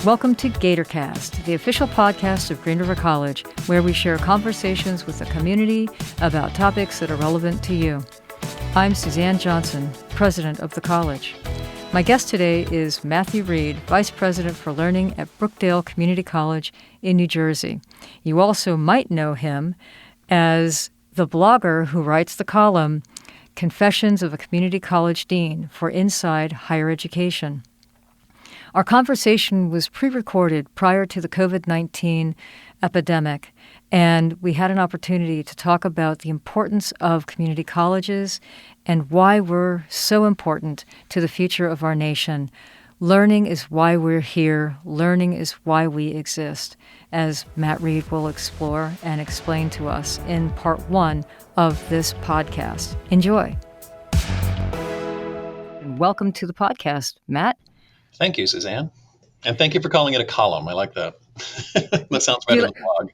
Welcome to Gatorcast, the official podcast of Green River College, where we share conversations with the community about topics that are relevant to you. I'm Suzanne Johnson, president of the college. My guest today is Matthew Reed, vice president for learning at Brookdale Community College in New Jersey. You also might know him as the blogger who writes the column Confessions of a Community College Dean for Inside Higher Education. Our conversation was pre-recorded prior to the COVID-19 epidemic, and we had an opportunity to talk about the importance of community colleges and why we're so important to the future of our nation. Learning is why we're here. Learning is why we exist, as Matt Reed will explore and explain to us in part one of this podcast. Enjoy. And welcome to the podcast, Matt. Thank you, Suzanne. And thank you for calling it a column. I like that. That sounds better than a blog.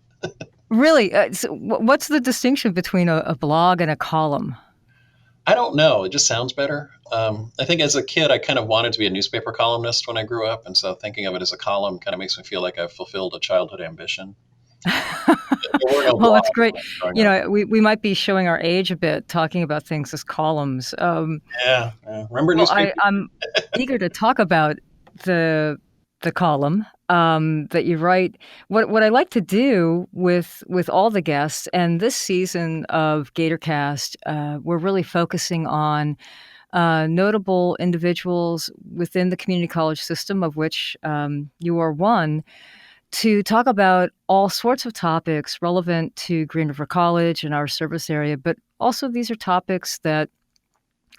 Really? So what's the distinction between a blog and a column? I don't know. It just sounds better. I think as a kid, I kind of wanted to be a newspaper columnist when I grew up. And so thinking of it as a column kind of makes me feel like I've fulfilled a childhood ambition. Well, that's great. You know, we might be showing our age a bit talking about things as columns. Yeah. Remember newspaper? I'm eager to talk about the column that you write. What I like to do with all the guests, and this season of Gatorcast, we're really focusing on notable individuals within the community college system, of which you are one, to talk about all sorts of topics relevant to Green River College and our service area, but also these are topics that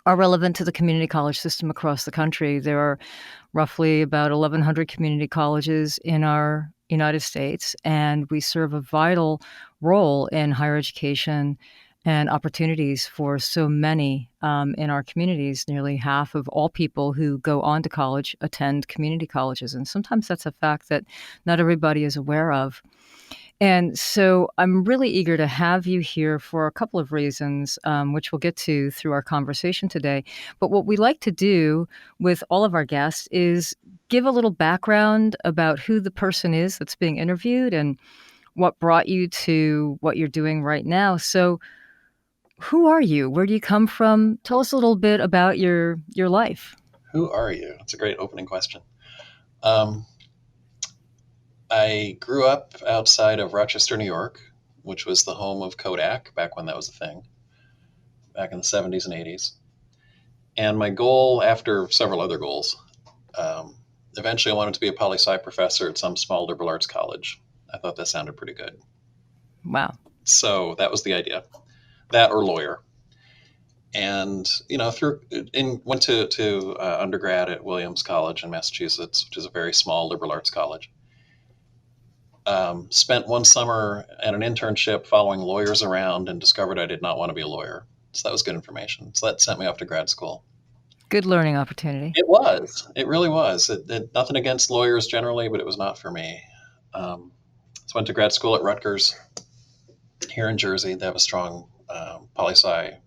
are relevant to the community college system across the country. There are roughly about 1,100 community colleges in our United States, and we serve a vital role in higher education and opportunities for so many in our communities. Nearly half of all people who go on to college attend community colleges, and sometimes that's a fact that not everybody is aware of. And so I'm really eager to have you here for a couple of reasons, which we'll get to through our conversation today. But what we like to do with all of our guests is give a little background about who the person is that's being interviewed and what brought you to what you're doing right now. So who are you? Where do you come from? Tell us a little bit about your life. Who are you? That's a great opening question. I grew up outside of Rochester, New York, which was the home of Kodak back when that was a thing, back in the 70s and 80s. And my goal, after several other goals, eventually I wanted to be a poli-sci professor at some small liberal arts college. I thought that sounded pretty good. Wow. So that was the idea, that or lawyer. And, you know, went to undergrad at Williams College in Massachusetts, which is a very small liberal arts college. Spent one summer at an internship following lawyers around and discovered I did not want to be a lawyer. So that was good information. So that sent me off to grad school. Good learning opportunity. It was. It really was. Nothing against lawyers generally, but it was not for me. So went to grad school at Rutgers here in Jersey. They have a strong poli-sci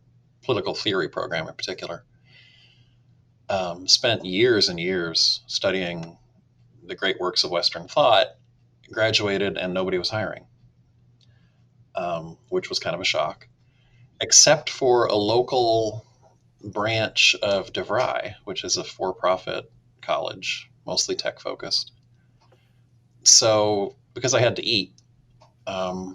political theory program in particular. Spent years and years studying the great works of Western thought. Graduated and nobody was hiring, which was kind of a shock, except for a local branch of DeVry, which is a for-profit college, mostly tech-focused. So because I had to eat, I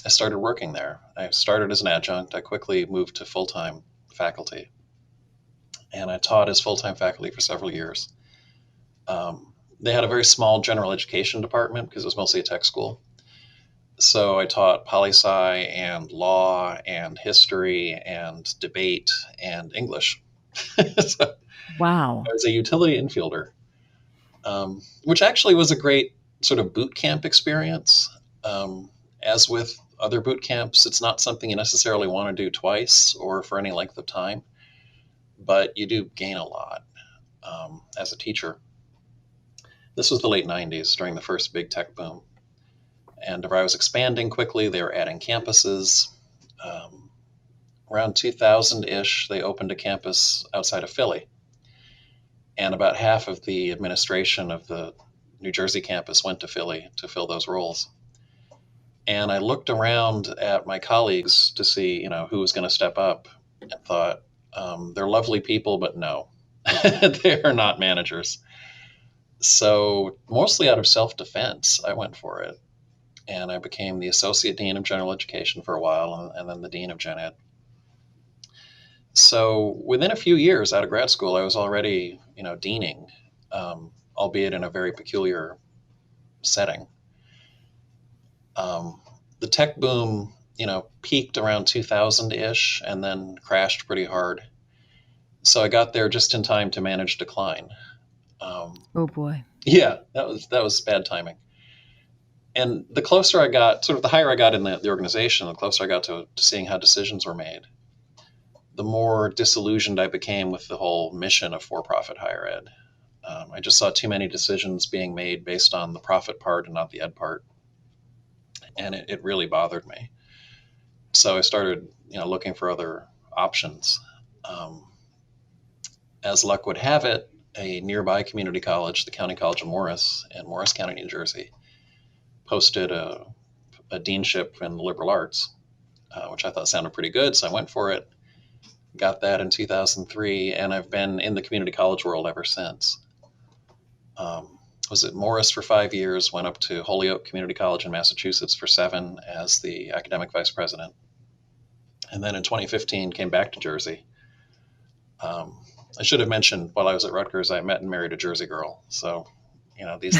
started working there. I started as an adjunct. I quickly moved to full-time faculty, and I taught as full-time faculty for several years. They had a very small general education department because it was mostly a tech school. So I taught poli-sci and law and history and debate and English. So wow. I was a utility infielder, which actually was a great sort of boot camp experience. As with other boot camps, it's not something you necessarily want to do twice or for any length of time, but you do gain a lot as a teacher. This was the late 90s during the first big tech boom. And DeVry was expanding quickly. They were adding campuses. Around 2000-ish, they opened a campus outside of Philly. And about half of the administration of the New Jersey campus went to Philly to fill those roles. And I looked around at my colleagues to see, who was going to step up, and thought, they're lovely people, but no, they are not managers. So, mostly out of self defense, I went for it. And I became the associate dean of general education for a while, and then the dean of gen ed. So, within a few years out of grad school, I was already, deaning, albeit in a very peculiar setting. The tech boom, peaked around 2000-ish and then crashed pretty hard. So I got there just in time to manage decline. Oh boy. Yeah, that was bad timing. And the closer I got, sort of the higher I got in the organization, the closer I got to seeing how decisions were made, the more disillusioned I became with the whole mission of for-profit higher ed. I just saw too many decisions being made based on the profit part and not the ed part. And it really bothered me. So I started, looking for other options. As luck would have it, a nearby community college, the County College of Morris in Morris County, New Jersey, posted a deanship in the liberal arts, which I thought sounded pretty good. So I went for it, got that in 2003, and I've been in the community college world ever since. Was at Morris for 5 years, went up to Holyoke Community College in Massachusetts for 7 as the academic vice president. And then in 2015, came back to Jersey. I should have mentioned while I was at Rutgers, I met and married a Jersey girl. So, these.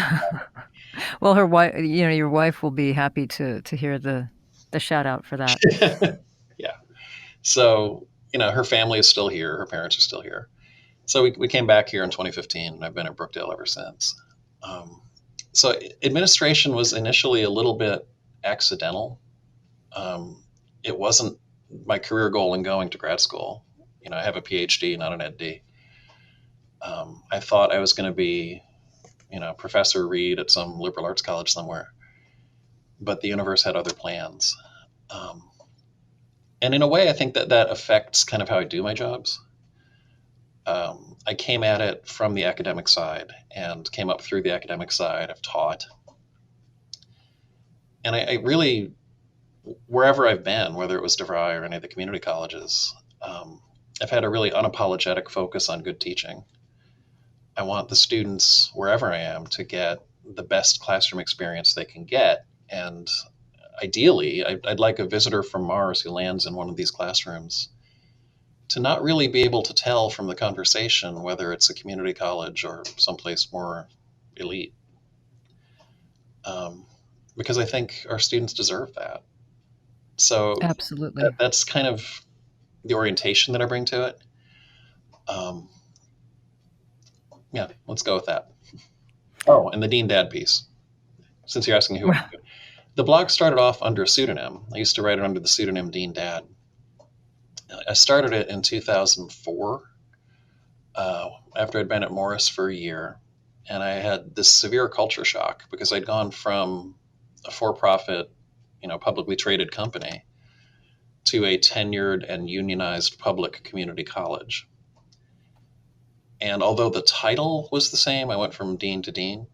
Well, her wife, your wife will be happy to hear the shout out for that. Yeah. So, her family is still here. Her parents are still here. So we came back here in 2015, and I've been at Brookdale ever since. So administration was initially a little bit accidental. It wasn't my career goal in going to grad school. I have a PhD, not an EdD. I thought I was going to be, Professor Reed at some liberal arts college somewhere, but the universe had other plans. And in a way, I think that affects kind of how I do my jobs. I came at it from the academic side and came up through the academic side. I've taught. And I really, wherever I've been, whether it was DeVry or any of the community colleges, I've had a really unapologetic focus on good teaching. I want the students, wherever I am, to get the best classroom experience they can get. And ideally, I'd like a visitor from Mars who lands in one of these classrooms to not really be able to tell from the conversation whether it's a community college or someplace more elite. Because I think our students deserve that. So Absolutely. that's kind of the orientation that I bring to it. Yeah, let's go with that. Oh, and the Dean Dad piece, since you're asking who. The blog started off under a pseudonym. I used to write it under the pseudonym Dean Dad. I started it in 2004 after I'd been at Morris for a year. And I had this severe culture shock because I'd gone from a for-profit, publicly traded company to a tenured and unionized public community college. And although the title was the same, I went from dean to dean,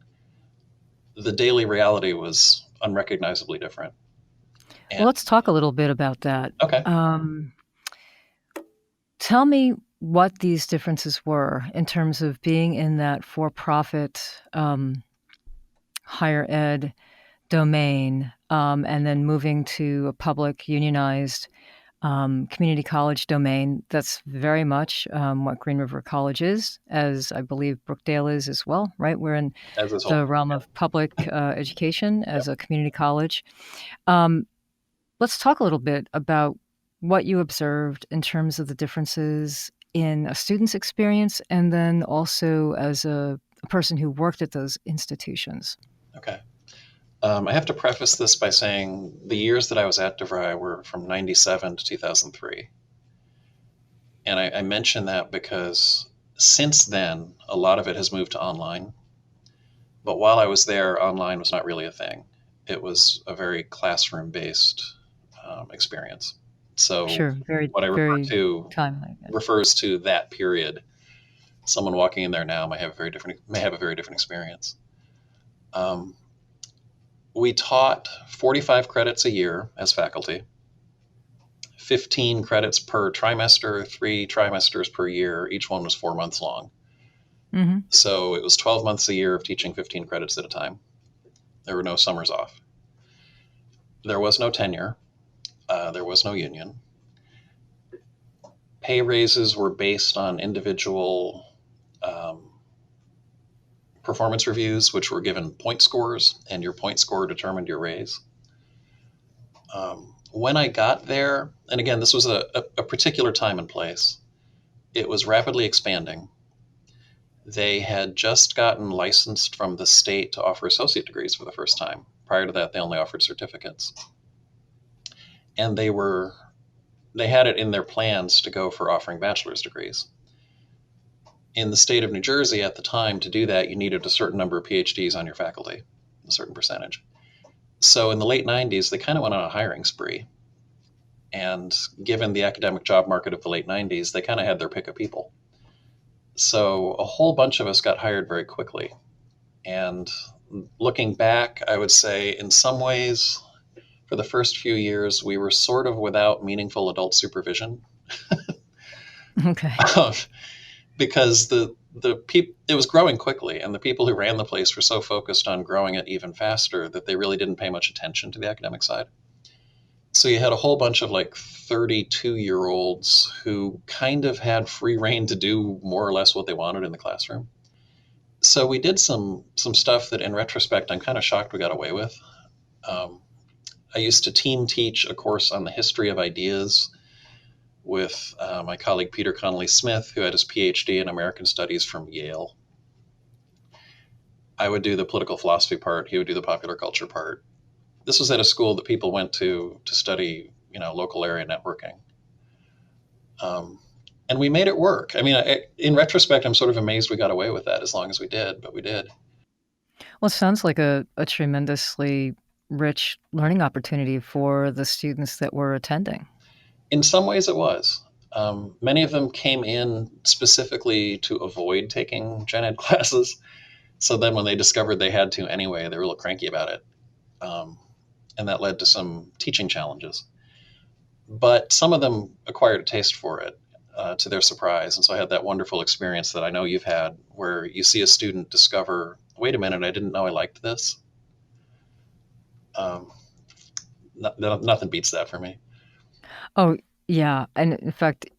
the daily reality was unrecognizably different. Well, let's talk a little bit about that. Okay. Tell me what these differences were in terms of being in that for-profit higher ed domain and then moving to a public unionized community college domain. That's very much what Green River College is, as I believe Brookdale is as well, right? We're in the realm of public education as a community college. Let's talk a little bit about what you observed in terms of the differences in a student's experience and then also as a person who worked at those institutions. Okay. I have to preface this by saying the years that I was at DeVry were from 97 to 2003. And I mention that because since then, a lot of it has moved to online. But while I was there, online was not really a thing. It was a very classroom-based experience. So sure, what I refer to timely, refers to that period. Someone walking in there now may have a very different experience. Um, we taught 45 credits a year as faculty, 15 credits per trimester, 3 trimesters per year. Each one was 4 months long. Hmm. So it was 12 months a year of teaching 15 credits at a time. There were no summers off. There was no tenure. There was no union. Pay raises were based on individual um, performance reviews, which were given point scores, and your point score determined your raise. When I got there, and again, this was a particular time and place, it was rapidly expanding. They had just gotten licensed from the state to offer associate degrees for the first time. Prior to that, they only offered certificates. And they had it in their plans to go for offering bachelor's degrees. In the state of New Jersey at the time, to do that, you needed a certain number of PhDs on your faculty, a certain percentage. So in the late 90s, they kind of went on a hiring spree. And given the academic job market of the late 90s, they kind of had their pick of people. So a whole bunch of us got hired very quickly. And looking back, I would say in some ways, for the first few years, we were sort of without meaningful adult supervision. Okay. Because it was growing quickly, and the people who ran the place were so focused on growing it even faster that they really didn't pay much attention to the academic side. So you had a whole bunch of like 32-year-olds who kind of had free reign to do more or less what they wanted in the classroom. So we did some stuff that, in retrospect, I'm kind of shocked we got away with. Um, I used to team teach a course on the history of ideas with my colleague Peter Connolly Smith, who had his PhD in American Studies from Yale. I would do the political philosophy part. He would do the popular culture part. This was at a school that people went to study, local area networking. Um, and we made it work. I mean, in retrospect, I'm sort of amazed we got away with that as long as we did, but we did. Well, it sounds like a tremendously rich learning opportunity for the students that were attending. In some ways, it was. Many of them came in specifically to avoid taking gen ed classes. So then when they discovered they had to anyway, they were a little cranky about it. Um, and that led to some teaching challenges. But some of them acquired a taste for it, to their surprise. And so I had that wonderful experience that I know you've had where you see a student discover, wait a minute, I didn't know I liked this. Um, Nothing beats that for me. Oh, yeah, and in fact,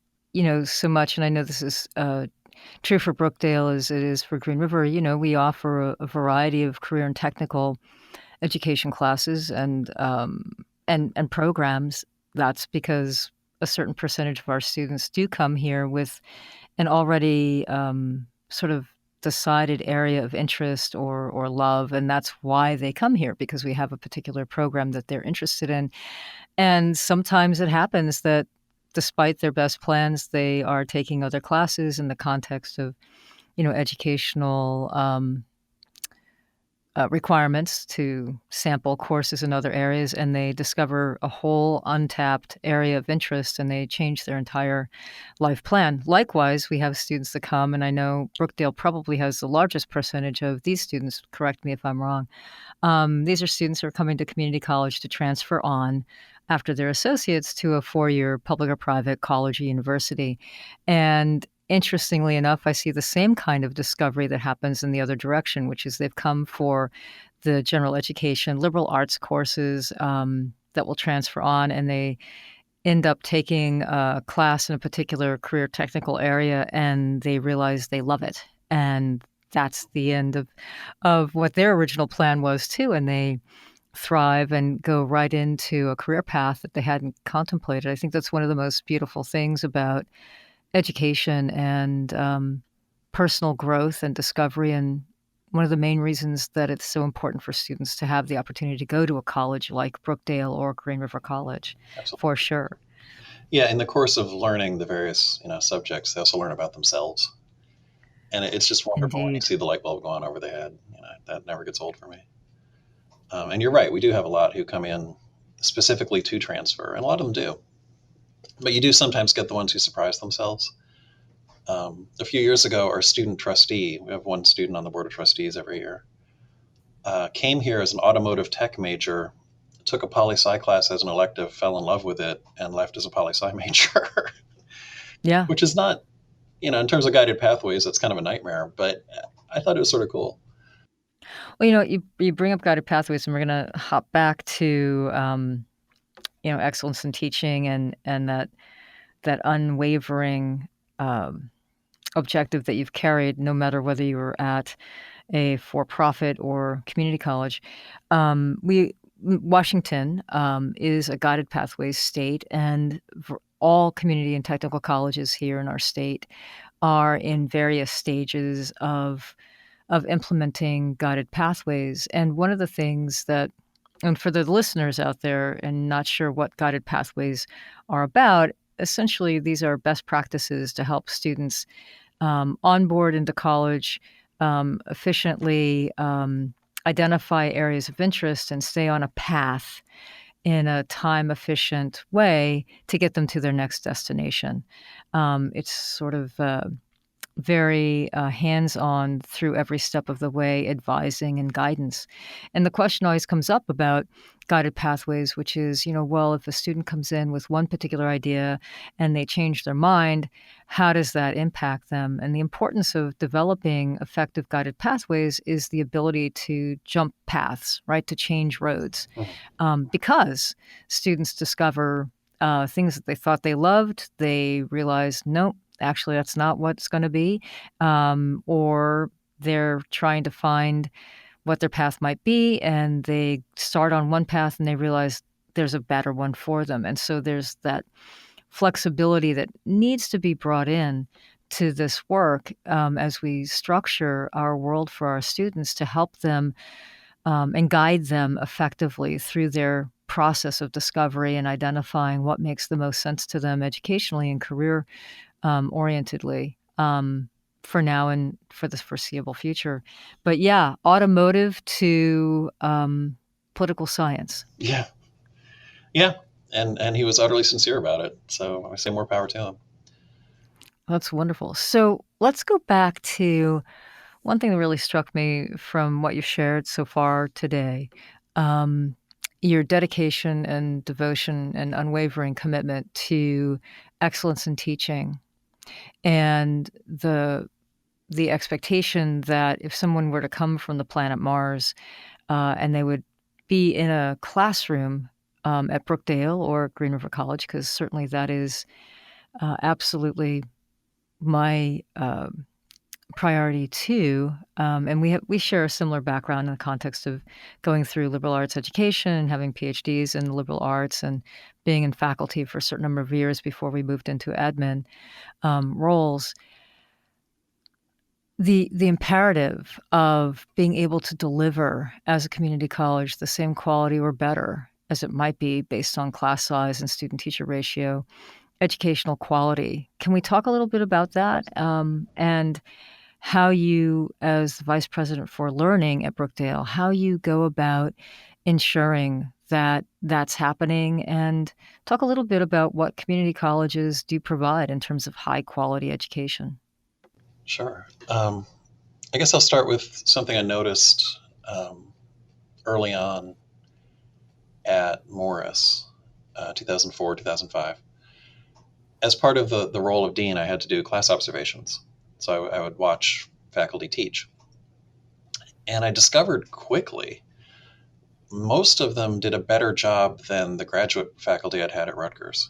so much, and I know this is, true for Brookdale as it is for Green River, we offer a variety of career and technical education classes and programs. That's because a certain percentage of our students do come here with an already, sort of decided area of interest or love, and that's why they come here, because we have a particular program that they're interested in. And sometimes it happens that despite their best plans, they are taking other classes in the context of, educational requirements to sample courses in other areas, and they discover a whole untapped area of interest and they change their entire life plan. Likewise, we have students that come, and I know Brookdale probably has the largest percentage of these students, correct me if I'm wrong. These are students who are coming to community college to transfer on after their associates to a 4-year public or private college or university. And interestingly enough, I see the same kind of discovery that happens in the other direction, which is they've come for the general education, liberal arts courses that will transfer on, and they end up taking a class in a particular career technical area, and they realize they love it. And that's the end of what their original plan was too, and they thrive and go right into a career path that they hadn't contemplated. I think that's one of the most beautiful things about education and personal growth and discovery, and one of the main reasons that it's so important for students to have the opportunity to go to a college like Brookdale or Green River College, Absolutely. for sure. Yeah, in the course of learning the various subjects, they also learn about themselves, and it's just wonderful when you Indeed. see the light bulb go on over the head. That never gets old for me. And you're right, we do have a lot who come in specifically to transfer, and a lot of them do. But you do sometimes get the ones who surprise themselves. A few years ago, our student trustee, we have one student on the board of trustees every year, came here as an automotive tech major, took a poli-sci class as an elective, fell in love with it, and left as a poli-sci major, Yeah. which is not, in terms of guided pathways, that's kind of a nightmare, but I thought it was sort of cool. Well, you bring up guided pathways, and we're gonna hop back to excellence in teaching and that unwavering objective that you've carried, no matter whether you were at a for-profit or community college. We Washington is a guided pathways state, and all community and technical colleges here in our state are in various stages of implementing guided pathways. And one of the things that, and for the listeners out there and not sure what guided pathways are about, essentially these are best practices to help students onboard into college efficiently, identify areas of interest, and stay on a path in a time efficient way to get them to their next destination. It's sort of very hands on through every step of the way, advising and guidance. And the question always comes up about guided pathways, which is, well, if a student comes in with one particular idea and they change their mind, how does that impact them? And the importance of developing effective guided pathways is the ability to jump paths, right? To change roads. Because students discover things that they thought they loved, they realize, nope, actually that's not what it's going to be, or they're trying to find what their path might be, and they start on one path and they realize there's a better one for them. And so there's that flexibility that needs to be brought in to this work as we structure our world for our students to help them and guide them effectively through their process of discovery and identifying what makes the most sense to them educationally and career orientedly, for now and for the foreseeable future. But yeah, automotive to political science. Yeah. Yeah. And he was utterly sincere about it. So I say more power to him. That's wonderful. So let's go back to one thing that really struck me from what you've shared so far today. Your dedication and devotion and unwavering commitment to excellence in teaching, and the expectation that if someone were to come from the planet Mars and they would be in a classroom at Brookdale or Green River College, because certainly that is absolutely my priority too. And we share a similar background in the context of going through liberal arts education and having PhDs in liberal arts and being in faculty for a certain number of years before we moved into admin roles. The imperative of being able to deliver as a community college the same quality or better as it might be based on class size and student-teacher ratio, educational quality. Can we talk a little bit about that? And how you, as the Vice President for Learning at Brookdale, how you go about ensuring that that's happening, and talk a little bit about what community colleges do provide in terms of high-quality education. Sure. I guess I'll start with something I noticed early on at Morris, 2004, 2005. As part of the role of dean, I had to do class observations. So I would watch faculty teach. And I discovered quickly most of them did a better job than the graduate faculty I'd had at Rutgers.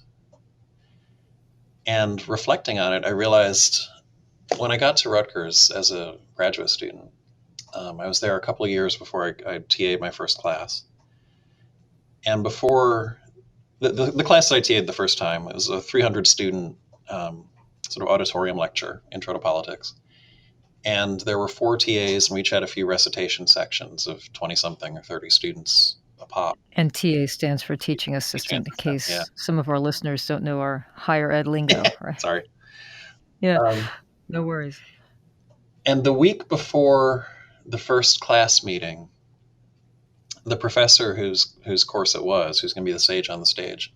And reflecting on it, I realized when I got to Rutgers as a graduate student, I was there a couple of years before I TA'd my first class. And before the class that I TA'd the first time, it was a 300 student sort of auditorium lecture, Intro to Politics. And there were 4 TAs, and we each had a few recitation sections of 20-something or 30 students a pop. And TA stands for teaching assistant, in case some of our listeners don't know our higher ed lingo. Right? Sorry. Yeah, no worries. And the week before the first class meeting, the professor whose course it was, who's going to be the sage on the stage,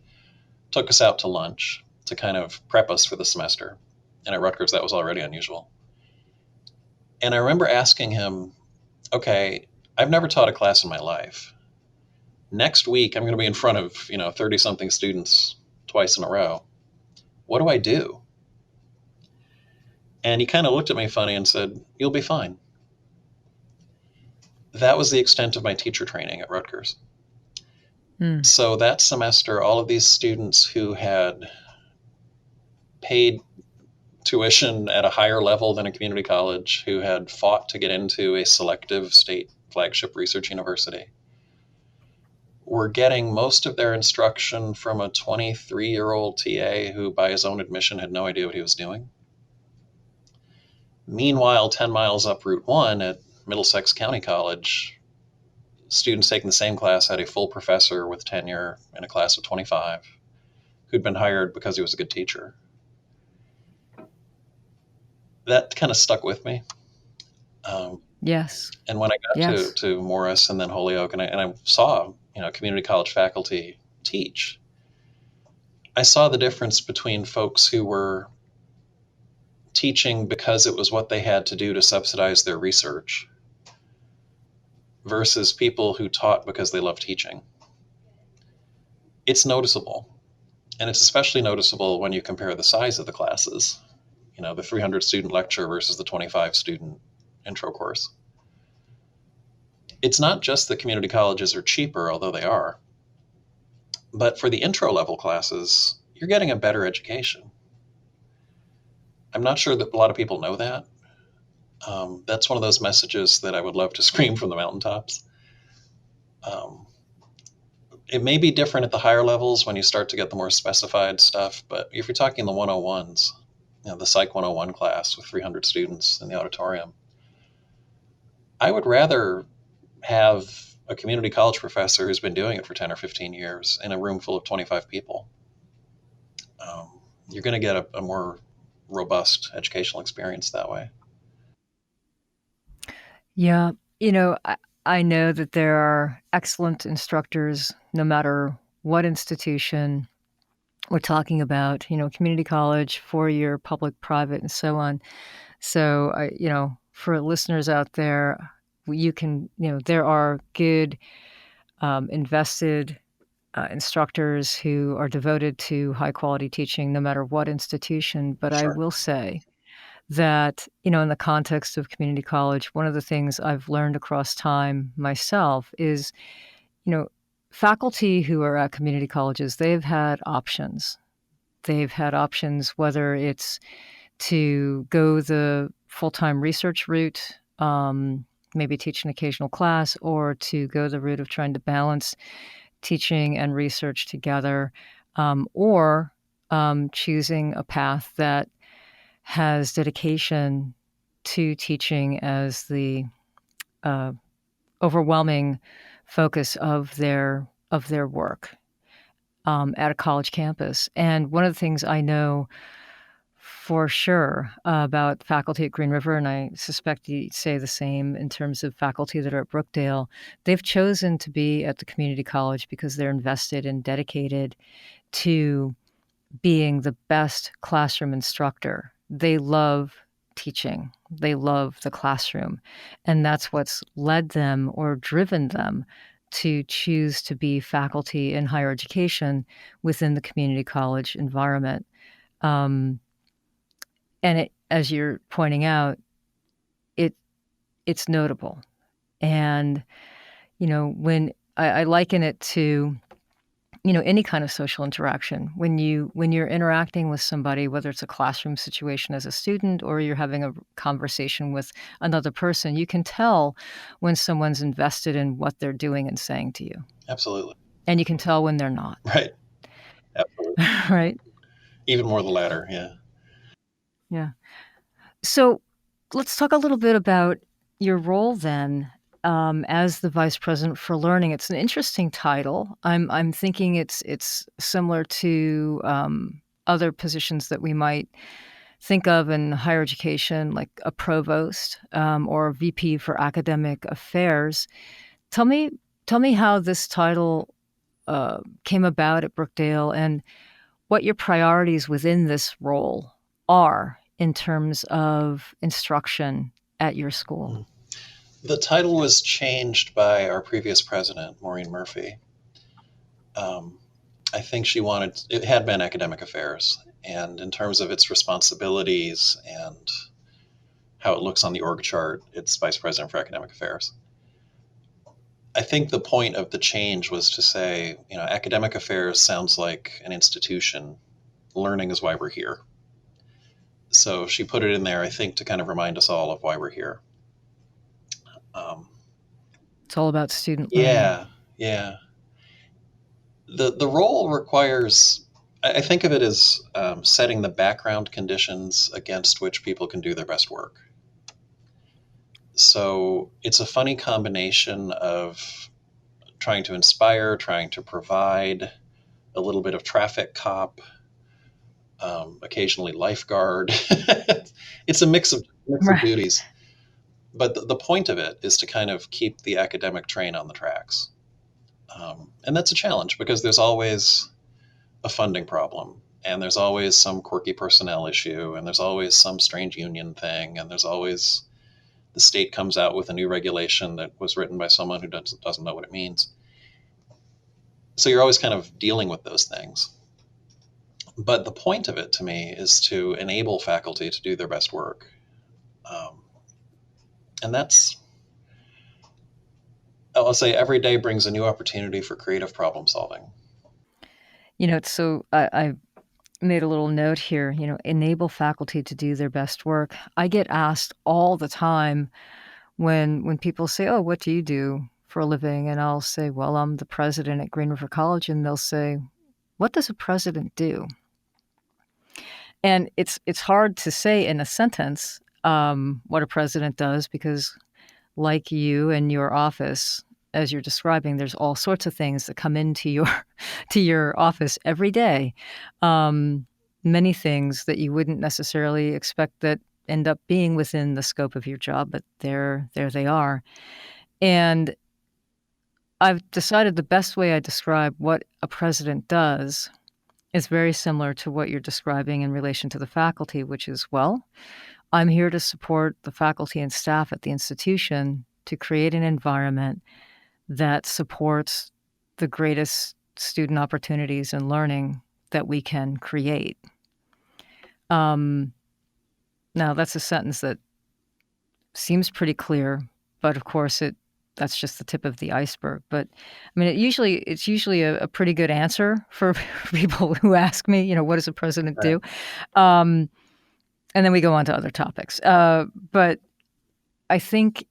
took us out to lunch to kind of prep us for the semester. And at Rutgers, that was already unusual. And I remember asking him, okay, I've never taught a class in my life. Next week, I'm going to be in front of 30 something students twice in a row. What do I do? And he kind of looked at me funny and said, "You'll be fine." That was the extent of my teacher training at Rutgers. Hmm. So that semester, all of these students who had paid tuition at a higher level than a community college, who had fought to get into a selective state flagship research university, were getting most of their instruction from a 23-year-old TA who, by his own admission, had no idea what he was doing. Meanwhile, 10 miles up Route 1 at Middlesex County College, students taking the same class had a full professor with tenure in a class of 25 who'd been hired because he was a good teacher. That kind of stuck with me. Yes. And when I got Yes. to Morris and then Holyoke, and I saw community college faculty teach, I saw the difference between folks who were teaching because it was what they had to do to subsidize their research versus people who taught because they loved teaching. It's noticeable. And it's especially noticeable when you compare the size of the classes, the 300 student lecture versus the 25 student intro course. It's not just that community colleges are cheaper, although they are, but for the intro level classes, you're getting a better education. I'm not sure that a lot of people know that. That's one of those messages that I would love to scream from the mountaintops. Um, it may be different at the higher levels when you start to get the more specified stuff, but if you're talking the 101s, the Psych 101 class with 300 students in the auditorium, I would rather have a community college professor who's been doing it for 10 or 15 years in a room full of 25 people. You're going to get a more robust educational experience that way. Yeah. I know that there are excellent instructors no matter what institution we're talking about, community college, 4-year, public, private, and so on. So, for listeners out there, there are good, invested instructors who are devoted to high quality teaching no matter what institution. But I Sure. will say that, in the context of community college, one of the things I've learned across time myself is, you know, faculty who are at community colleges, they've had options. They've had options, whether it's to go the full-time research route, maybe teach an occasional class, or to go the route of trying to balance teaching and research together, or choosing a path that has dedication to teaching as the uh, overwhelming focus of their work at a college campus. And one of the things I know for sure about faculty at Green River, and I suspect you'd say the same in terms of faculty that are at Brookdale, they've chosen to be at the community college because they're invested and dedicated to being the best classroom instructor. They love teaching. They love the classroom. And that's what's led them or driven them to choose to be faculty in higher education within the community college environment. Um, and as you're pointing out, it it's notable. And when I liken it to any kind of social interaction, when you're interacting with somebody, whether it's a classroom situation as a student or you're having a conversation with another person, you can tell when someone's invested in what they're doing and saying to you, Absolutely. and you can tell when they're not. Right. Absolutely. Right. Even more the latter. Yeah. Yeah. So let's talk a little bit about your role then, as the vice president for learning. It's an interesting title. I'm thinking it's similar to other positions that we might think of in higher education, like a provost or a VP for academic affairs. Tell me, tell me how this title came about at Brookdale and what your priorities within this role are in terms of instruction at your school. The title was changed by our previous president, Maureen Murphy. Um, I think she wanted, it had been academic affairs, and in terms of its responsibilities and how it looks on the org chart, it's vice president for academic affairs. I think the point of the change was to say, academic affairs sounds like an institution. Learning is why we're here. So she put it in there, I think, to kind of remind us all of why we're here. Um, It's all about student learning. yeah, yeah. The role requires, I think of it as setting the background conditions against which people can do their best work. So it's a funny combination of trying to inspire, trying to provide, a little bit of traffic cop, occasionally lifeguard. It's a mix of Right. duties. But the point of it is to kind of keep the academic train on the tracks. And that's a challenge because there's always a funding problem, and there's always some quirky personnel issue, and there's always some strange union thing, and there's always the state comes out with a new regulation that was written by someone who doesn't know what it means. So you're always kind of dealing with those things. But the point of it to me is to enable faculty to do their best work. Um, and that's, I'll say, every day brings a new opportunity for creative problem solving. It's so I made a little note here, enable faculty to do their best work. I get asked all the time when people say, "Oh, what do you do for a living?" And I'll say, "Well, I'm the president at Green River College." And they'll say, "What does a president do?" And it's hard to say in a sentence what a president does because, like you and your office, as you're describing, there's all sorts of things that come into your to your office every day. Um, Many things that you wouldn't necessarily expect that end up being within the scope of your job, but there they are. And I've decided the best way I describe what a president does is very similar to what you're describing in relation to the faculty, which is, well, I'm here to support the faculty and staff at the institution to create an environment that supports the greatest student opportunities and learning that we can create. Um, Now, that's a sentence that seems pretty clear, but of course, that's just the tip of the iceberg. But I mean, it's usually a pretty good answer for people who ask me, what does a president Right. do? Um, and then we go on to other topics. But I think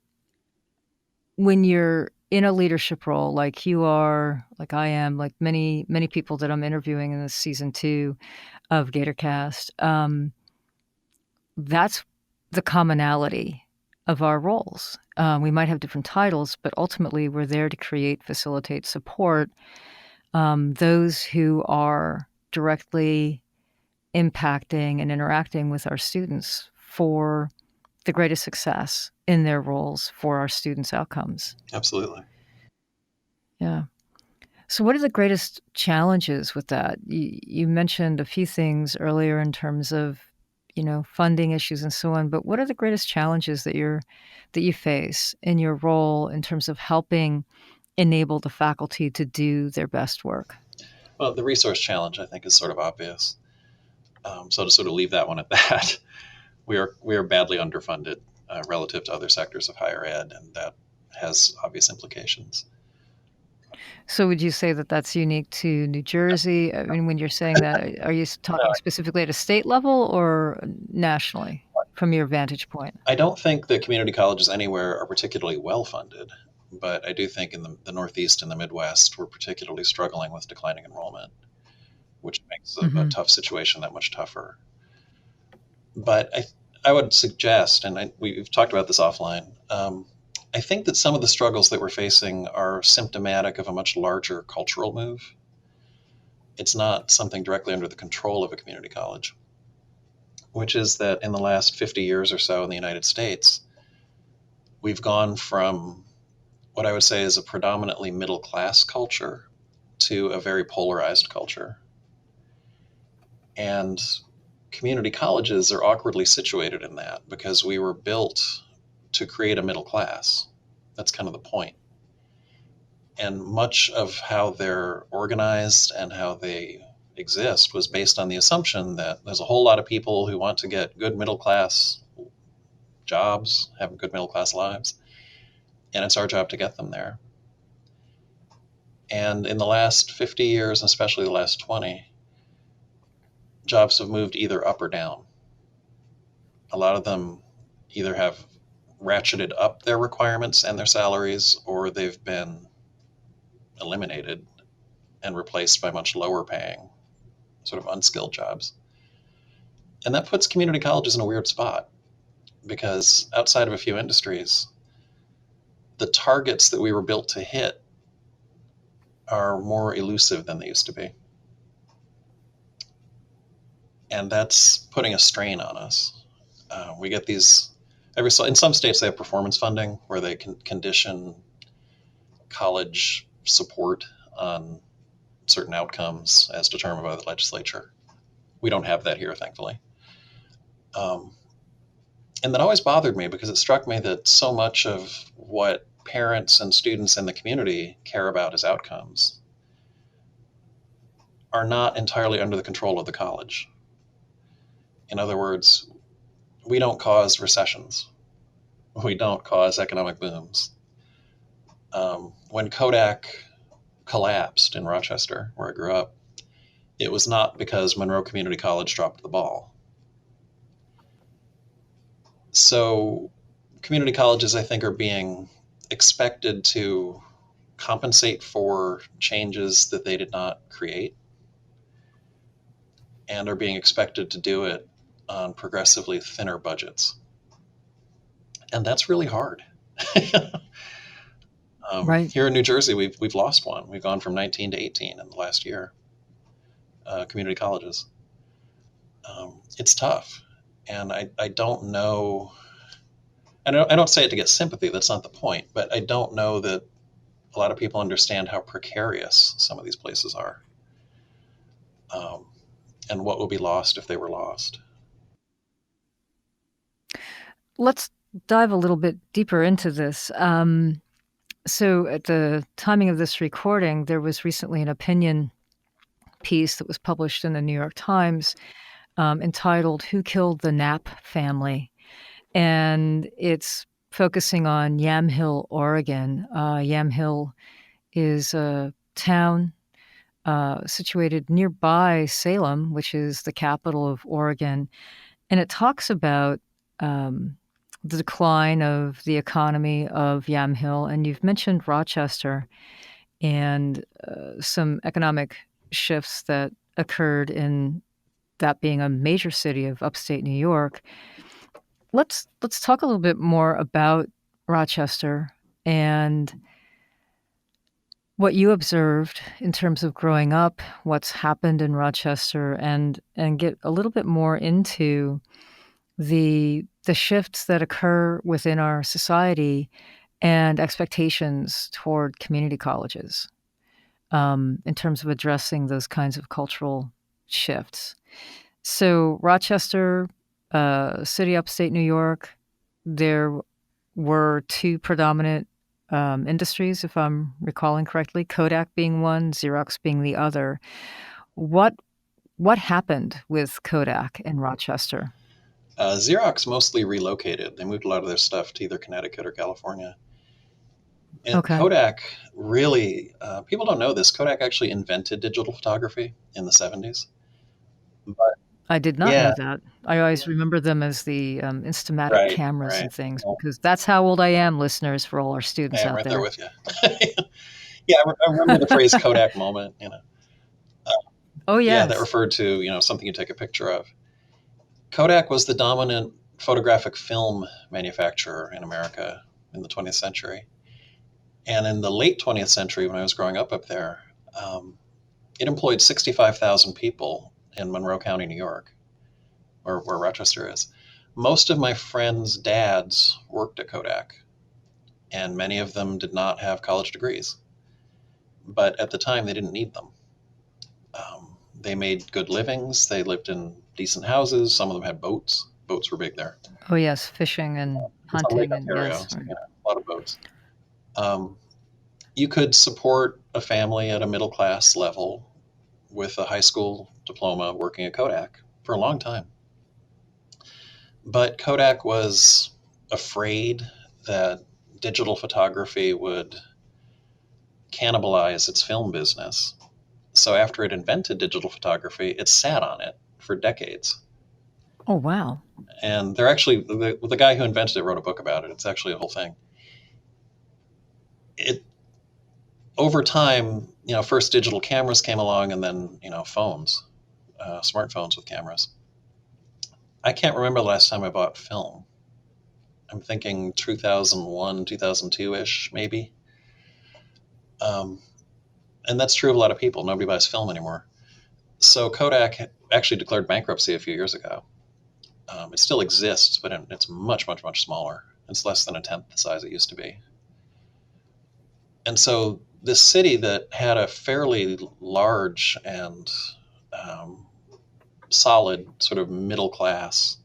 when you're in a leadership role, like you are, like I am, like many people that I'm interviewing in this season 2 of Gatorcast, that's the commonality of our roles. We might have different titles, but ultimately we're there to create, facilitate, support those who are directly impacting and interacting with our students for the greatest success in their roles for our students' outcomes. Absolutely. Yeah. So, what are the greatest challenges with that? You mentioned a few things earlier in terms of, funding issues and so on. But what are the greatest challenges that you face in your role in terms of helping enable the faculty to do their best work? Well, the resource challenge, I think, is sort of obvious. So to sort of leave that one at that, we are badly underfunded relative to other sectors of higher ed, and that has obvious implications. So, would you say that that's unique to New Jersey? I mean, when you're saying that, are you talking specifically at a state level or nationally from your vantage point? I don't think that community colleges anywhere are particularly well funded, but I do think in the Northeast and the Midwest, we're particularly struggling with declining enrollment, which makes a Mhm. tough situation that much tougher. But I would suggest, and we've talked about this offline, I think that some of the struggles that we're facing are symptomatic of a much larger cultural move. It's not something directly under the control of a community college, which is that in the last 50 years or so in the United States, we've gone from what I would say is a predominantly middle class culture to a very polarized culture. And community colleges are awkwardly situated in that because we were built to create a middle class. That's kind of the point. And much of how they're organized and how they exist was based on the assumption that there's a whole lot of people who want to get good middle class jobs, have good middle class lives, and it's our job to get them there. And in the last 50 years, especially the last 20, jobs have moved either up or down. A lot of them either have ratcheted up their requirements and their salaries, or they've been eliminated and replaced by much lower paying, sort of unskilled jobs. And that puts community colleges in a weird spot because outside of a few industries, the targets that we were built to hit are more elusive than they used to be. And that's putting a strain on us. We get these in some states they have performance funding where they can condition college support on certain outcomes as determined by the legislature. We don't have that here, thankfully. And that always bothered me because it struck me that so much of what parents and students in the community care about as outcomes are not entirely under the control of the college. In other words, we don't cause recessions. We don't cause economic booms. When Kodak collapsed in Rochester, where I grew up, it was not because Monroe Community College dropped the ball. So community colleges, I think, are being expected to compensate for changes that they did not create and are being expected to do it on progressively thinner budgets. And that's really hard. Right. Here in New Jersey, we've lost one. We've gone from 19 to 18 in the last year. Community colleges. It's tough, and I don't know. I don't say it to get sympathy. That's not the point. But I don't know that a lot of people understand how precarious some of these places are, and what will be lost if they were lost. Let's dive a little bit deeper into this. So at the timing of this recording, there was recently an opinion piece that was published in the New York Times entitled "Who Killed the Knapp Family?" And it's focusing on Yamhill, Oregon. Yamhill is a town situated nearby Salem, which is the capital of Oregon. And it talks about the decline of the economy of Yamhill. And you've mentioned Rochester and some economic shifts that occurred in that being a major city of upstate New York. Let's talk a little bit more about Rochester and what you observed in terms of growing up, what's happened in Rochester, and get a little bit more into the shifts that occur within our society and expectations toward community colleges in terms of addressing those kinds of cultural shifts. So Rochester, city upstate New York, there were two predominant industries, if I'm recalling correctly, Kodak being one, Xerox being the other. What happened with Kodak in Rochester? Xerox mostly relocated. They moved a lot of their stuff to either Connecticut or California. And Okay. Kodak really, people don't know this. Kodak actually invented digital photography in the 70s. But I did not know yeah, that. I always remember them as the Instamatic right, cameras right. and things Well, because that's how old I am, listeners, for all our students hey, I'm out right there there. with you. Yeah, I remember the phrase Kodak moment. Uh, Oh, yeah, that yes. referred to something you take a picture of. Kodak was the dominant photographic film manufacturer in America in the 20th century. And in the late 20th century, when I was growing up there, it employed 65,000 people in Monroe County, New York, or where Rochester is. Most of my friends' dads worked at Kodak, and many of them did not have college degrees. But at the time, they didn't need them. They made good livings. They lived in decent houses. Some of them had boats. Boats were big there. Oh, yes, fishing and It's on Lake hunting and Ontario, yes, so right. a lot of boats. Um, you could support a family at a middle class level with a high school diploma working at Kodak for a long time. But Kodak was afraid that digital photography would cannibalize its film business. So after it invented digital photography, it sat on it for decades. Oh, wow. And they're actually, the guy who invented it wrote a book about it. It's actually a whole thing. It Over time, first digital cameras came along, and then phones, smartphones with cameras. I can't remember the last time I bought film. I'm thinking 2001, 2002 ish, maybe. Um, and that's true of a lot of people. Nobody buys film anymore. So Kodak actually declared bankruptcy a few years ago. It still exists, but it's much, much, much smaller. It's less than a tenth the size it used to be. And so this city that had a fairly large and um, solid sort of middle class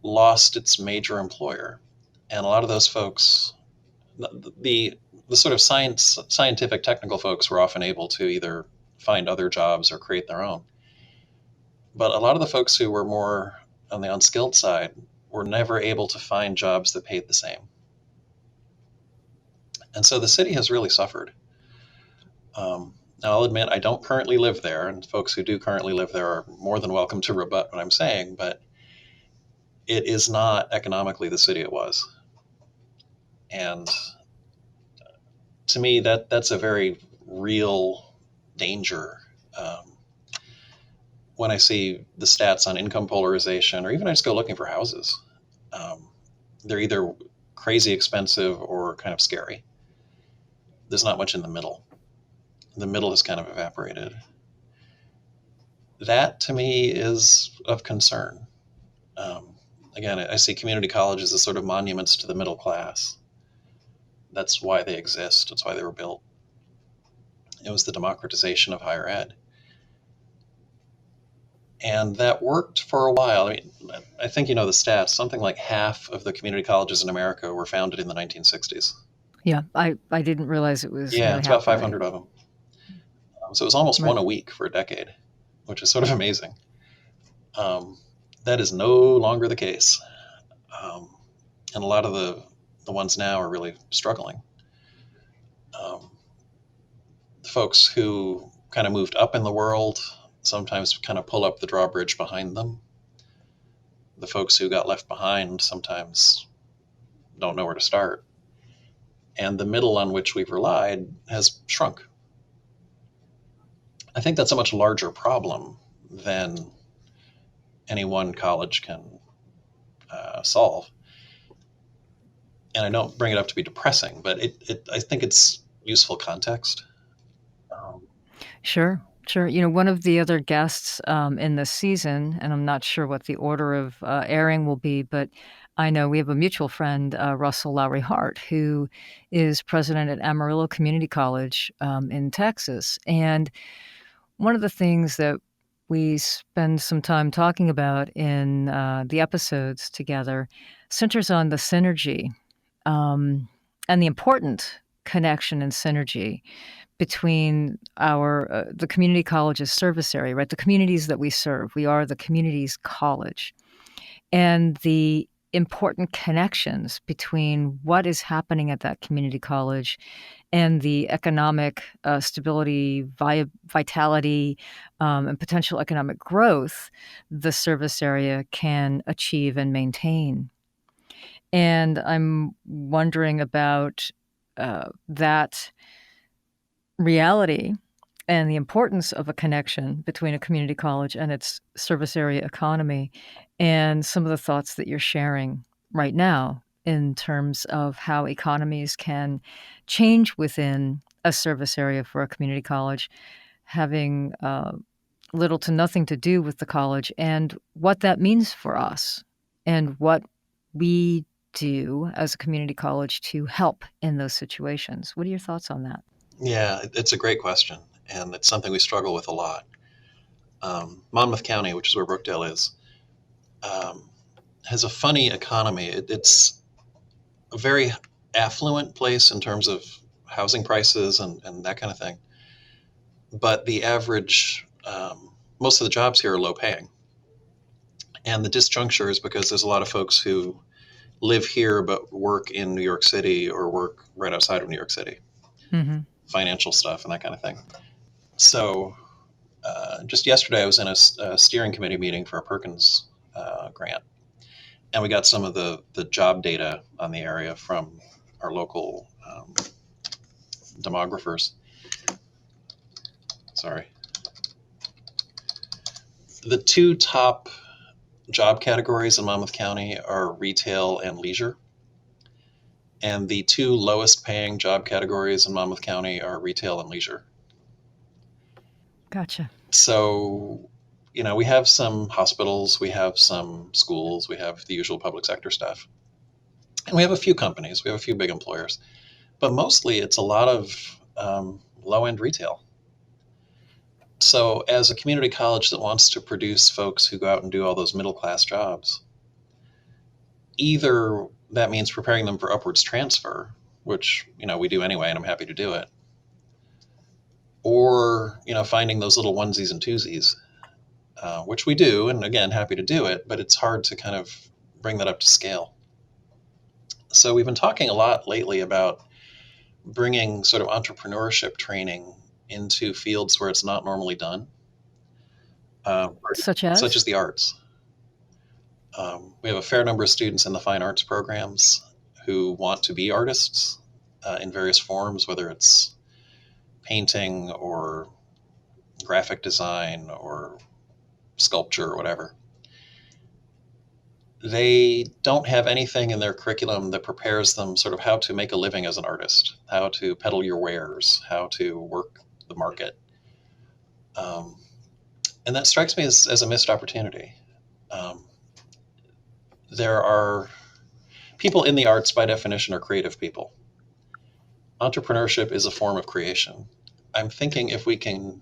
lost its major employer. And a lot of those folks, the sort of scientific technical folks were often able to either find other jobs or create their own. But a lot of the folks who were more on the unskilled side were never able to find jobs that paid the same. And so the city has really suffered. Now, I'll admit I don't currently live there, and folks who do currently live there are more than welcome to rebut what I'm saying, but it is not economically the city it was. And to me, that's a very real danger. When I see the stats on income polarization, or even I just go looking for houses, um, they're either crazy expensive or kind of scary. There's not much in the middle. The middle has kind of evaporated. That to me is of concern. Um, Again, I see community colleges as sort of monuments to the middle class. That's why they exist. That's why they were built. It was the democratization of higher ed. And that worked for a while. I mean, I think you know the stats. Something like half of the community colleges in America were founded in the 1960s. Yeah, I didn't realize it was Yeah, nearly it's about half that age. 500 of them. So it was almost one Right. a week for a decade, which is sort of amazing. Um, that is no longer the case. Um, and a lot of the ones now are really struggling. Um, the folks who kind of moved up in the world sometimes kind of pull up the drawbridge behind them. The folks who got left behind sometimes don't know where to start. And the middle on which we've relied has shrunk. I think that's a much larger problem than any one college can solve. And I don't bring it up to be depressing, but I think it's useful context. Um, Sure, sure. One of the other guests, in this season, and I'm not sure what the order of, airing will be, but I know we have a mutual friend, Russell Lowry Hart, who is president at Amarillo Community College, in Texas, and one of the things that we spend some time talking about in, the episodes together centers on the synergy, um, and the important connection and synergy between the community college's service area, right? The communities that we serve. We are the community's college. And the important connections between what is happening at that community college and the economic stability, vitality, and potential economic growth the service area can achieve and maintain. And I'm wondering about that reality and the importance of a connection between a community college and its service area economy, and some of the thoughts that you're sharing right now in terms of how economies can change within a service area for a community college, having little to nothing to do with the college, and what that means for us and what we do as a community college to help in those situations. What are your thoughts on that? yeah, it's a great question, and it's something we struggle with a lot. Monmouth County, which is where Brookdale is, um, has a funny economy. It's a very affluent place in terms of housing prices and that kind of thing. But the average, most of the jobs here are low paying. And the disjuncture is because there's a lot of folks who live here but work in New York City or work right outside of New York City, Mm-hmm. financial stuff and that kind of thing. So just yesterday, I was in a steering committee meeting for a Perkins grant, and we got some of the job data on the area from our local demographers. Sorry. The two top job categories in Monmouth County are retail and leisure. And the two lowest paying job categories in Monmouth County are retail and leisure. Gotcha. So, we have some hospitals, we have some schools, we have the usual public sector stuff. And we have a few companies, we have a few big employers. But mostly it's a lot of low end retail. So, as a community college that wants to produce folks who go out and do all those middle class jobs, either that means preparing them for upwards transfer, which we do anyway, and I'm happy to do it, or finding those little onesies and twosies, which we do, and again, happy to do it, but it's hard to kind of bring that up to scale. So we've been talking a lot lately about bringing sort of entrepreneurship training into fields where it's not normally done, Such such as? as the arts. We have a fair number of students in the fine arts programs who want to be artists in various forms, whether it's painting or graphic design or sculpture or whatever. They don't have anything in their curriculum that prepares them sort of how to make a living as an artist, how to peddle your wares, how to work the market. And that strikes me as a missed opportunity. Um, there are people in the arts, by definition, are creative people. Entrepreneurship is a form of creation. I'm thinking if we can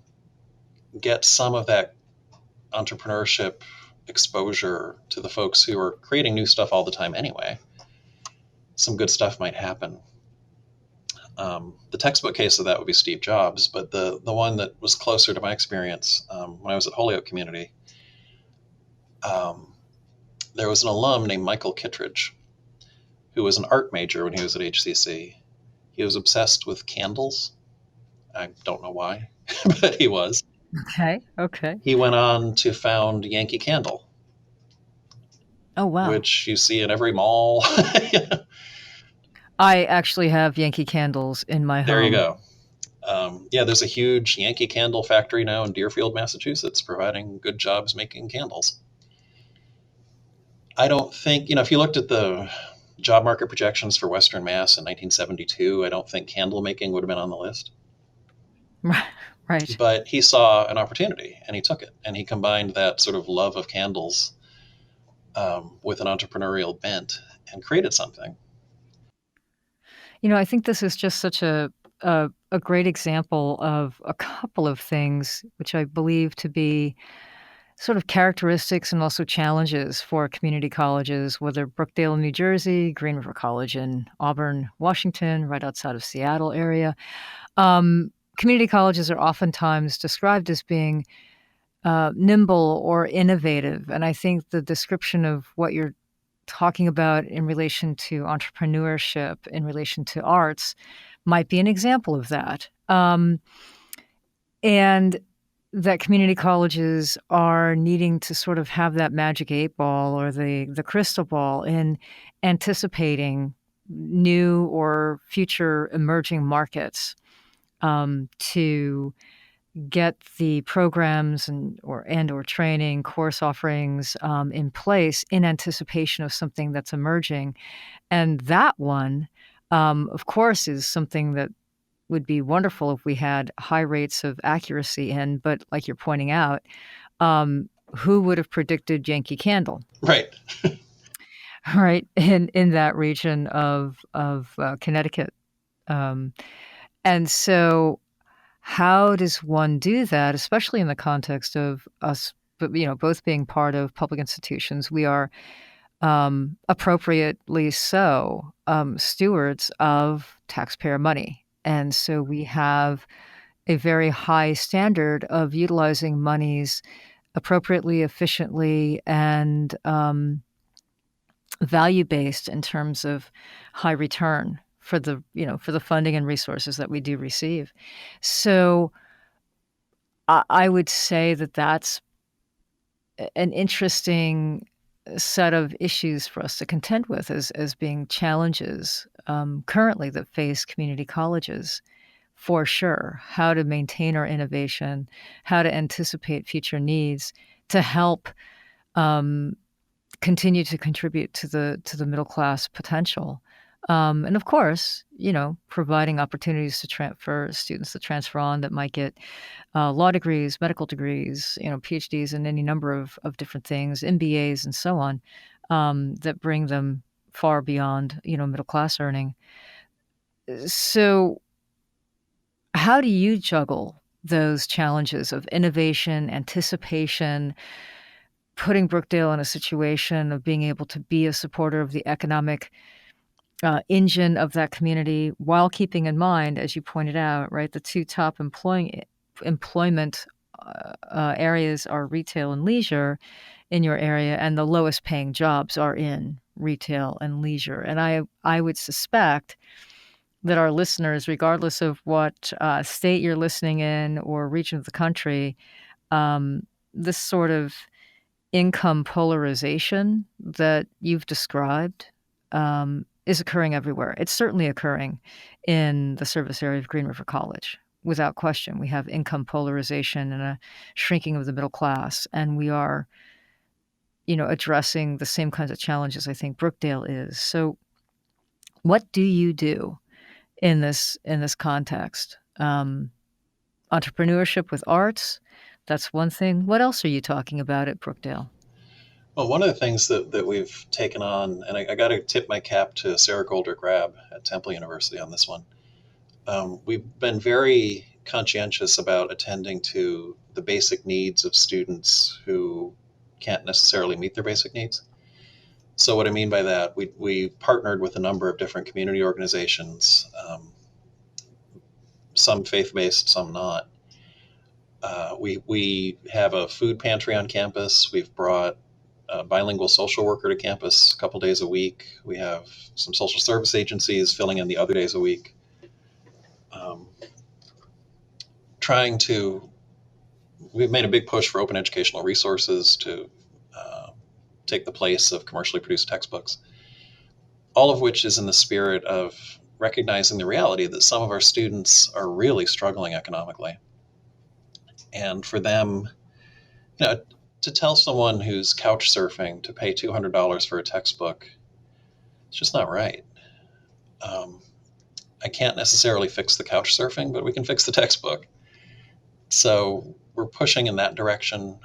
get some of that entrepreneurship exposure to the folks who are creating new stuff all the time anyway, some good stuff might happen. The textbook case of that would be Steve Jobs, but the one that was closer to my experience when I was at Holyoke Community, there was an alum named Michael Kittredge, who was an art major when he was at HCC. He was obsessed with candles. I don't know why, but he was. Okay. Okay. He went on to found Yankee Candle, Oh, wow. which you see in every mall. I actually have Yankee candles in my There you home. go. Yeah, there's a huge Yankee Candle factory now in Deerfield, Massachusetts, providing good jobs making candles. I don't think, if you looked at the job market projections for Western Mass in 1972, I don't think candle making would have been on the list. Right. But he saw an opportunity and he took it. And he combined that sort of love of candles with an entrepreneurial bent and created something. I think this is just such a great example of a couple of things which I believe to be sort of characteristics and also challenges for community colleges, whether Brookdale in New Jersey, Green River College in Auburn, Washington, right outside of Seattle area. Community colleges are oftentimes described as being nimble or innovative. And I think the description of what you're talking about in relation to entrepreneurship, in relation to arts, might be an example of that. And that community colleges are needing to sort of have that magic 8 ball or the crystal ball in anticipating new or future emerging markets, to get the programs and or training course offerings in place in anticipation of something that's emerging. And that one, of course, is something that would be wonderful if we had high rates of accuracy in. But like you're pointing out, who would have predicted Yankee Candle, Right. right, in that region of Connecticut? And so, how does one do that, especially in the context of us, but both being part of public institutions? We are appropriately so, stewards of taxpayer money. And so we have a very high standard of utilizing monies appropriately, efficiently, and value-based in terms of high return for the funding and resources that we do receive. So I would say that that's an interesting set of issues for us to contend with as being challenges currently that face community colleges, for sure. How to maintain our innovation, how to anticipate future needs to help um, continue to contribute to the middle class potential. And of course, providing opportunities for students to transfer on that might get law degrees, medical degrees, PhDs in any number of different things, MBAs, and so on, that bring them far beyond, middle class earning. So, how do you juggle those challenges of innovation, anticipation, putting Brookdale in a situation of being able to be a supporter of the economic engine of that community while keeping in mind, as you pointed out, right, the two top employment areas are retail and leisure in your area, and the lowest paying jobs are in retail and leisure. And I would suspect that our listeners, regardless of what state you're listening in or region of the country, this sort of income polarization that you've described is occurring everywhere. It's certainly occurring in the service area of Green River College. Without question, we have income polarization and a shrinking of the middle class, and we are, addressing the same kinds of challenges I think Brookdale is. So, what do you do in this context? Entrepreneurship with arts, that's one thing. What else are you talking about at Brookdale? Well, one of the things that we've taken on, and I got to tip my cap to Sarah Goldrick Rab at Temple University on this one. We've been very conscientious about attending to the basic needs of students who can't necessarily meet their basic needs. So, what I mean by that, we partnered with a number of different community organizations, some faith based, some not. We have a food pantry on campus. We've brought a bilingual social worker to campus a couple days a week. We have some social service agencies filling in the other days a week. Um, trying to, we've made a big push for open educational resources to take the place of commercially produced textbooks, all of which is in the spirit of recognizing the reality that some of our students are really struggling economically. And for them, you know, to tell someone who's couch surfing to pay $200 for a textbook, it's just not right. Um, I can't necessarily fix the couch surfing, but we can fix the textbook. So we're pushing in that direction.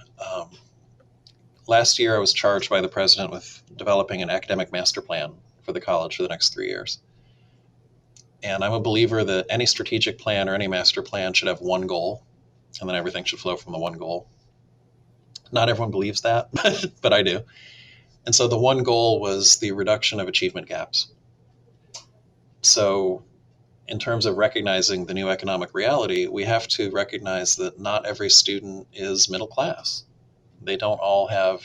Last year, I was charged by the president with developing an academic master plan for the college for the next 3 years. And I'm a believer that any strategic plan or any master plan should have one goal, and then everything should flow from the one goal. Not everyone believes that, but I do. And so the one goal was the reduction of achievement gaps. So, in terms of recognizing the new economic reality, we have to recognize that not every student is middle class. They don't all have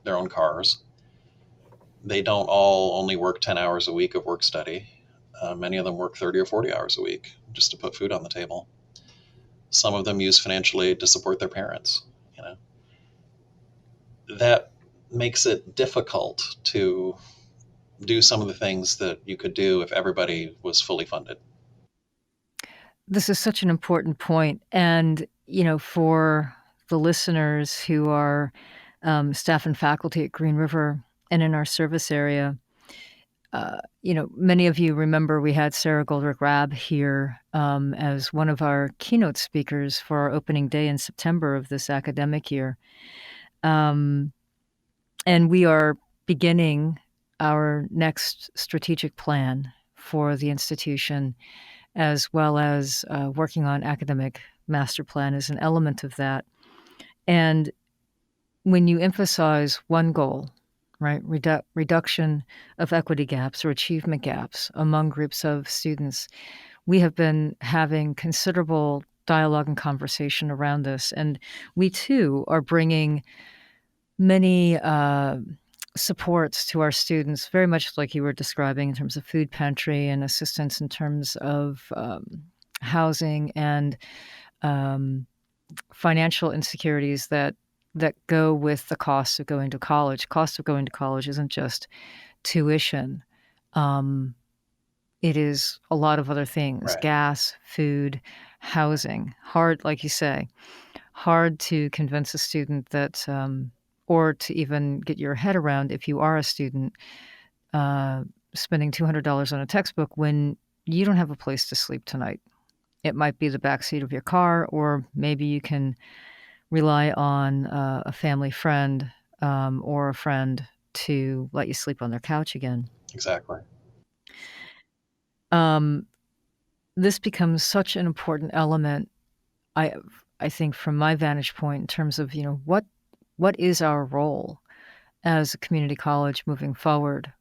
their own cars. They don't all only work 10 hours a week of work study. Many of them work 30 or 40 hours a week just to put food on the table. Some of them use financial aid to support their parents. You know, that makes it difficult to do some of the things that you could do if everybody was fully funded. This is such an important point. And, for the listeners who are staff and faculty at Green River and in our service area, many of you remember we had Sarah Goldrick Rab here as one of our keynote speakers for our opening day in September of this academic year. And we are beginning our next strategic plan for the institution, as well as working on academic master plan as an element of that. And when you emphasize one goal, right? Reduction of equity gaps or achievement gaps among groups of students. We have been having considerable dialogue and conversation around this, and we too are bringing many supports to our students, very much like you were describing in terms of food pantry and assistance in terms of housing and um, financial insecurities that go with the cost of going to college. Cost of going to college isn't just tuition. Um, it is a lot of other things: Right. gas, food, housing. Hard, like you say, hard to convince a student that, or to even get your head around if you are a student, uh, spending $200 on a textbook when you don't have a place to sleep tonight. It might be the backseat of your car, or maybe you can rely on a family friend or a friend to let you sleep on their couch again. Exactly. Um, this becomes such an important element, I I think, from my vantage point, in terms of what is our role as a community college moving forward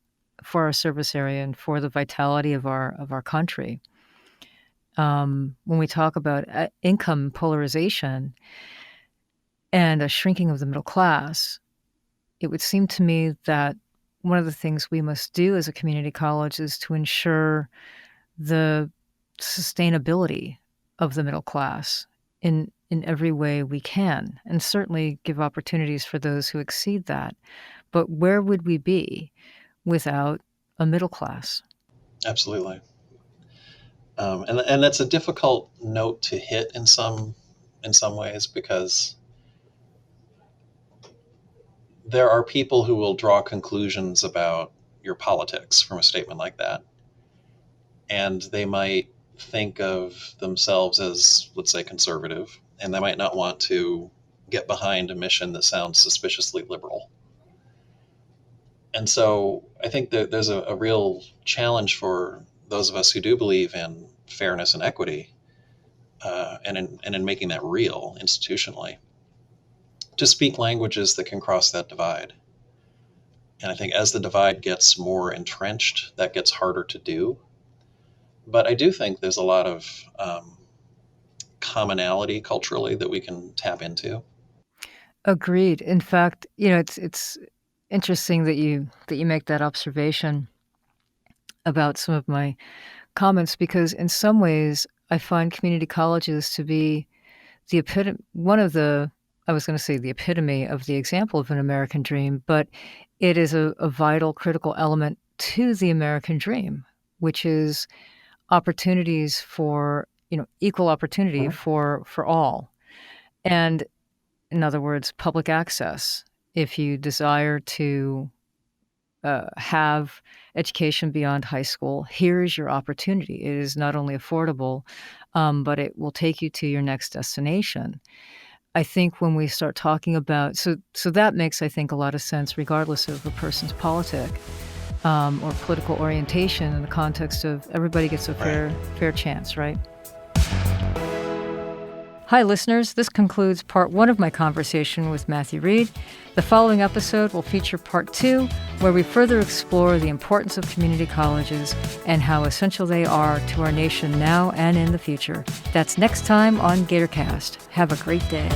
for our service area and for the vitality of our country. When we talk about income polarization and a shrinking of the middle class, it would seem to me that one of the things we must do as a community college is to ensure the sustainability of the middle class in every way we can, and certainly give opportunities for those who exceed that. But where would we be without a middle class? Absolutely. And that's a difficult note to hit in some ways, because there are people who will draw conclusions about your politics from a statement like that, and they might think of themselves as, let's say, conservative, and they might not want to get behind a mission that sounds suspiciously liberal. And so I think that there's a real challenge for those of us who do believe in fairness and equity, and in making that real institutionally, to speak languages that can cross that divide. And I think as the divide gets more entrenched, that gets harder to do. But I do think there's a lot of commonality culturally that we can tap into. Agreed. In fact, it's interesting that you make that observation about some of my comments, because in some ways I find community colleges to be the epitome one of the I was gonna say the epitome of the example of an American dream, but it is a vital, critical element to the American dream, which is opportunities for, equal opportunity Mhm. for all. And in other words, public access. If you desire to have education beyond high school, here is your opportunity. It is not only affordable, but it will take you to your next destination. I think when we start talking about so that makes, I think, a lot of sense regardless of a person's politic or political orientation, in the context of everybody gets a Right. fair chance, right? Hi, listeners. This concludes part one of my conversation with Matthew Reed. The following episode will feature part two, where we further explore the importance of community colleges and how essential they are to our nation now and in the future. That's next time on Gatorcast. Have a great day.